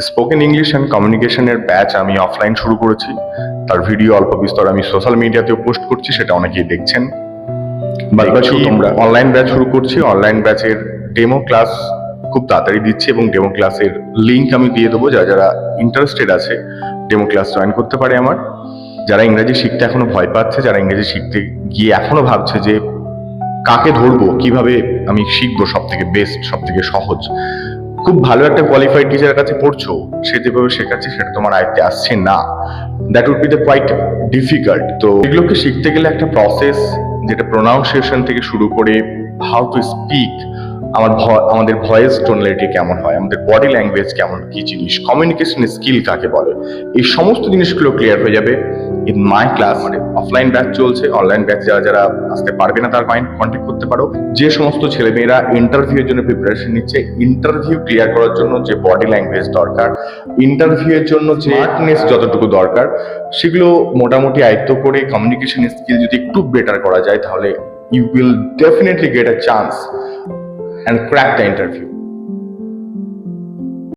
Spoken English and কমিউনিকেশনের batch আমি offline শুরু করেছি। তার ভিডিও অল্প বিস্তর আমি সোশ্যাল মিডিয়াতেও পোস্ট করছি, সেটা অনেকেই দেখছেন। বাদ বাকি তোমরা অনলাইন ব্যাচ শুরু করছি। অনলাইন ব্যাচের ডেমো ক্লাস খুব তাড়াতাড়ি দিচ্ছি এবং ডেমো ক্লাসের লিঙ্ক আমি দিয়ে দেবো। যারা যারা ইন্টারেস্টেড আছে ডেমো ক্লাস জয়েন করতে পারে আমার। যারা ইংরেজি শিখতে এখনো ভয় পাচ্ছে, যারা ইংরেজি শিখতে গিয়ে এখনো ভাবছে যে কাকে ধরবো, কিভাবে আমি শিখবো সব থেকে বেস্ট, সব থেকে সহজ, খুব ভালো একটা কোয়ালিফাইড টিচারের কাছে পড়ছো, সে যেভাবে শেখাচ্ছে সেটা তোমার আয়ত্তে আসছে না, that would be the quite difficult. তো এগুলোকে শিখতে গেলে একটা প্রসেস, যেটা প্রোনাউন্সিয়েশন থেকে শুরু করে হাউ টু স্পিক, আমাদের ভয়েস টোনালিটি কেমন হয়, আমাদের বডি ল্যাঙ্গুয়েজ কেমন, কি জিনিস, কমিউনিকেশন স্কিল কাকে বলে, এই সমস্ত জিনিসগুলো ক্লিয়ার হয়ে যাবে ইন মাই ক্লাস। মানে অফলাইন ব্যাচ চলছে, অনলাইন ব্যাচ যারা যারা আসতে পারবে না তারা কন্ট্যাক্ট করতে পারো। যে সমস্ত ছেলেমেয়েরা ইন্টারভিউ এর জন্য প্রিপারেশন নিচ্ছে, ইন্টারভিউ ক্লিয়ার করার জন্য যে বডি ল্যাঙ্গুয়েজ দরকার, ইন্টারভিউ এর জন্য যে স্মার্টনেস যতটুকু দরকার, সেগুলো মোটামুটি আয়ত্ত করে কমিউনিকেশন স্কিল যদি একটু বেটার করা যায়, তাহলে you will definitely get a chance and crack the interview.